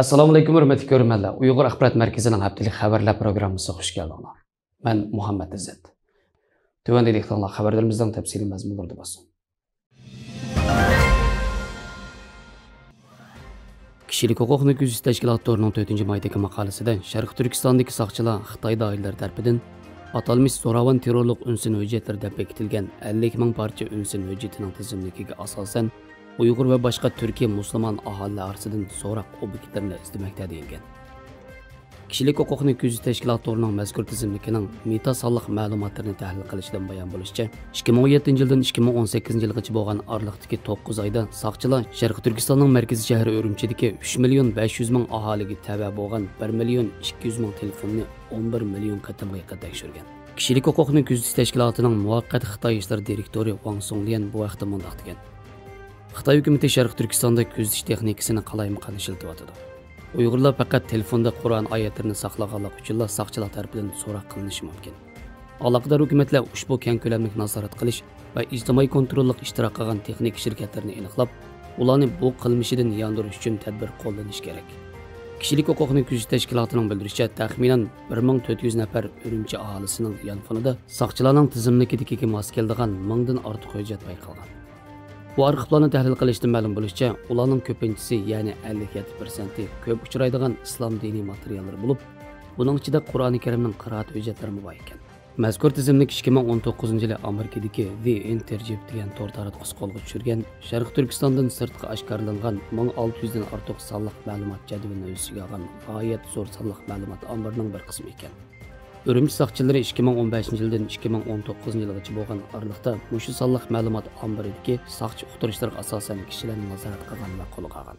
Assalomu alaykum hurmatli ko'ruvchilar. Uyg'ur axborot markazining haftalik xabarlar programmasiga xush keldinglar. Men Muhammad Izzat. Tuvandagi diqqatlar xabarlarimizning tafsiliy mazmunlarida bo'lsin. Kishilik huquqni ko'zish tashkilotining 4-maydagi maqolasida Sharq Turkistondagi soqchilar Xitoy doiralari tomonidan atalmish zo'ravon terrorlik unsin hujjatlar deb bekitilgan 50 ming parcha unsin hujjatining tizimligiga asosan Uyg'ur va boshqa Turkiya musulmon aholi orasidan so'roq obyektlarini izlamoqda deyilgan. Kishilik huquqni ko'zish tashkilotining mazkur tizimligining meta sonliq ma'lumotlarini tahlil qilishdan bayon bo'lishicha, 2017 yildan 2018 yilgacha bo'lgan oraliqdagi 9 oyda soqchilar Sharq Turkistonning markaziy shahri Urumchidagi 3 million 500 ming aholiga tava bo'lgan 1 million 200 ming telefonni 11 million qatimga yaqin tekshirgan. Kishilik huquqni ko'zish tashkilotining muvaqqat Xitoy ishlar direktori Wang Songlian bu vaqtda mundaq degan: Xitoy hukumati Sharq Turkistonda ko'zish texnikasini qalaymiqan ishlatyotdi. Uyg'urlar faqat telefonda Qur'on oyatlarini saqlaganlik uchun soqchilar tomonidan so'roq qilinishi mumkin. Aloqador hukumatlar ushbu keng ko'lamli nazorat qilish va ijtimoiy kontrollik ishtirok qilgan texnik shirkatlarni aniqlab, ularni bu qilmishidan yondirish uchun tadbir qo'llanish kerak. Kishilik huquqni ko'zish tashkilotining bildirishicha, taxminan 1400 nafar Urumchi aholisining yonfonida soqchilarning tizimligiga mos keladigan 1000 dan ortiq hujjat payqalgan. Bu arxivlarni tahlil qilishdan ma'lum bo'lishicha, ularning ko'pinchisi, ya'ni 57% ko'p uchraydigan islom diniy materiallar bo'lib, buning ichida Qur'oni Karimning qiroat hujjatlari bor ekan. Mazkur tizimlik 2019-yili Amerikadagi The Intercept degan tor taratqusi qo'lga tushirgan Sharq Turkistondan sirtqa oshkorlangan 1600 dan ortiq sonliq ma'lumot jadvalini o'z ichiga olgan g'oyat zo'r sonliq ma'lumot omborining bir qismi ekan. Urumchi soqchilari 2015-yildan 2019-yilgacha bo'lgan oralikda mushu sonliq ma'lumot omboridagi soqchi uqtirishlarga asosan kishilarni nazorat qilgan va qo'lga olgan.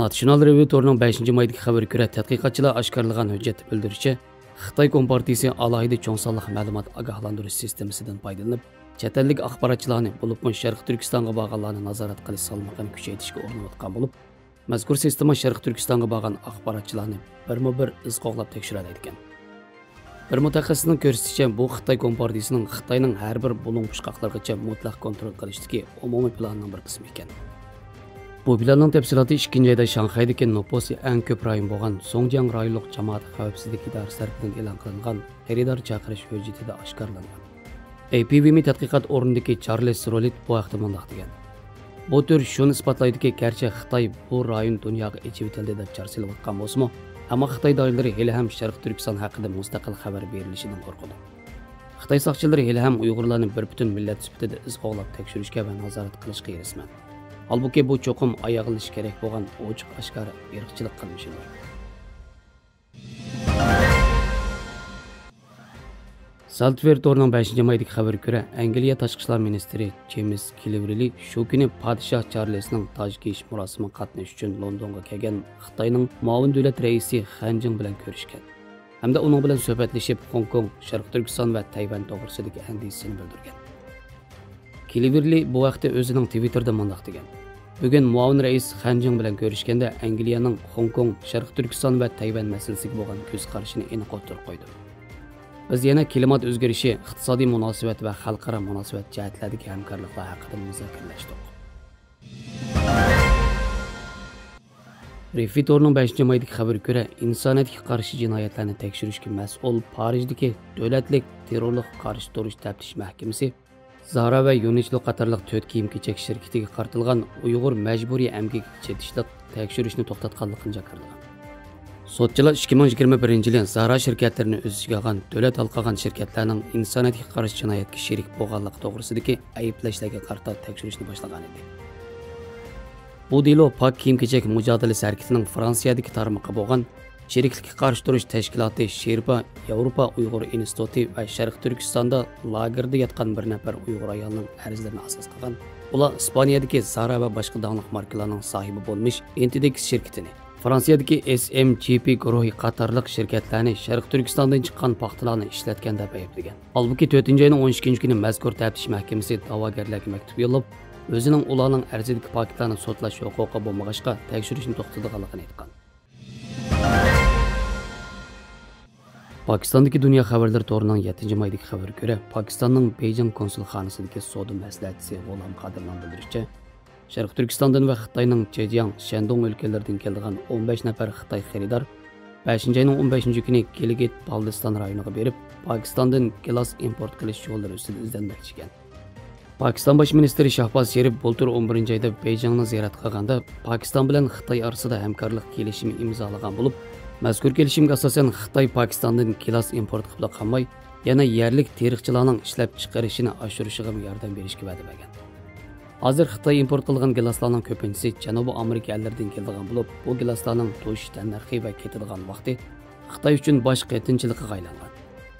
National Review torining 5-maydagi xabariga ko'ra, tadqiqotchilar oshkorlagan hujjat bildirishicha, Xitoy Kompartiyasi alohida cho'ng sonliq ma'lumot ogohlantirish sistemasidan foydalanib, chet ellik axborotchilarni bo'lib Sharq Turkistonga borganlarni nazorat qilish salmog'ini kuchaytirishga urinayotgan bo'lib, mazkur sistema Sharq Turkistonga borgan axborotchilarni bir iz qo'g'lab tekshiradi ekan. Bir mutaxassisning ko'rsatishicha, bu Xitoy Kompartiyasining Xitoyning har bir bulung pushqoqlargacha mutlaq kontrol qilishdagi umumiy planining bir qismi ekan. Bu planning tafsiloti 2-oyda Shanxaydagi nupusi eng ko'p rayon bo'lgan Songjiang rayonlik jamoat xavfsizlik idorasi tomonidan e'lon qilingan xaridor chaqirish hujjatida oshkorlangan. APVM tadqiqot o'rnidagi Charles Rolit bu haqda mundaq degan: Bu tür shuni isbotlaydiki, garchi Xitoy bu rayon dunyoga echib etildi deb charsilayotgan bo'lsa-mu, ammo Xitoy doiralari hali ham Sharq Turkiston haqida mustaqil xabar berilishidan qo'rqadi. Xitoy soqchilari hali ham Uyg'urlarni bir butun millat sifatida iz qo'g'lab tekshirishga va nazorat qilishga erishgan. Halbuki bu cho'qim oyoqilish kerak bo'lgan ochiq oshkora irqchilik qilmishidir. Saltver torining 5-maydagi xabariga ko'ra, Angliya tashqi ishlar ministri James Cleverly shu kuni podshoh Charlesning tajkish murosimiga qatnashish uchun Londonga kelgan Xitoyning muavin davlat raisi Han Jing bilan ko'rishgan. Hamda uning bilan suhbatlashib, Hong Kong, Sharq Turkiston va Tayvan to'g'risidagi andisini bildirgan. Cleverly bu vaqtda o'zining Twitterda mundaq degan: Bugun muavin rais Han Jing bilan ko'rishganda Angliyaning Hong Kong, Sharq Turkiston va Tayvan masalasiga bo'lgan ko'z qarashini aniq o'tirib qo'ydi. Biz yana klimat o'zgarishi, iqtisodiy munosabat va xalqaro munosabat jihatlaridagi hamkorliklar haqida muzokaralashdik. Refitorning 5-maydagi xabariga ko'ra, insoniyatga qarshi jinoyatlarni tekshirishga mas'ul Parijdagi davlatlik terrorlik qarshi turish taftish mahkamasi Zara va Uniqlo qatorliq 4 kiyim-kechak shirkatiga qartilgan Uyg'ur majburiy emgak chetishlik tekshirishni to'xtatganligini jaqirgan. Sotchilar 2021-yili Zara shirkatlarini o'z ichiga olgan davlat halqagan shirkatlarning insoniyatga qarshi jinoyatga sherik bo'lganligi to'g'risidagi ayblashlarga qarata tekshirishni boshlagan edi. Bu delo Pak kiyim-kechak mujodalasi harakatining Fransiyadagi tarmoqi bo'lgan Sheriklikka qarshi turish tashkiloti Sherpa Yevropa Uyg'ur instituti va Sharq Turkistonda lagerda yotgan bir nafar Uyg'ur ayolning arzlarini asos qilgan. Ular Ispaniyadagi Zara va boshqa davlat markalarning sohibi bo'lmish Entidix shirkatini, Fransiyadagi SMGP guruhi qatorliq shirkatlarni Sharq Turkistondan chiqqan paxtalarni ishlatgan deb ayblagan. Halbuki 4-oyning 12-kuni mazkur taftish mahkamasi da'vogarlarga maktub yo'llab, o'zining ularning arzidagi paketlarni sotlash huquqi bo'lmag'achqa tekshirishni to'xtatganligini aytgan. Pokistondagi Dunyo xabarlari torining 7-maydagi xabariga ko'ra, Pokistonning Beijing konsulxonasidagi savdo maslahatchisi G'ulom Qodirning bildirishicha, Sharq Turkistondan va Xitoyning Zhejiang, Shandong o'lkalaridan kelgan 15 nafar Xitoy xaridor 5-ayning 15 kuni Gilgit Baltiston rayoniga berib, Pokistondan gilos import qilish yo'llari ustida izlanmoqchi ekan. Pakiston bosh ministri Shahbaz Sharif bultur 11-ayda Beyjingni ziyorat qilganda Pokiston bilan Xitoy orasida hamkorlik kelishimi imzolagan bo'lib, mazkur kelishimga asosan Xitoy Pokistondan gilos import qilib qolmay, yana yerlik teriqchilarning ishlab chiqarishini oshirishiga yordam berishga va'da bergan. Hozir Xitoy import qilgan giloslarning ko'pinchisi Janubiy Amerika ellaridan kelgan bo'lib, bu giloslarning to'sh tannarxi va ketadigan vaqti Xitoy uchun bosh qiyinchilikqa aylangan.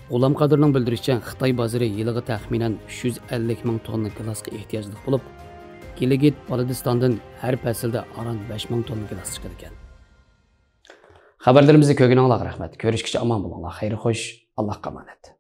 G'ulam Qadirning bildirishicha, Xitoy bozori yiliga taxminan 350 ming tonna gilosga ehtiyojli bo'lib, Gilgit Baltistondan har faslda aron 5 ming tonna gilos chiqadi ekan. Xabarlarimizni ko'rganingizga rahmat. Ko'rishguncha omon bo'linglar. Xayr xo'sh, Allohga omonat.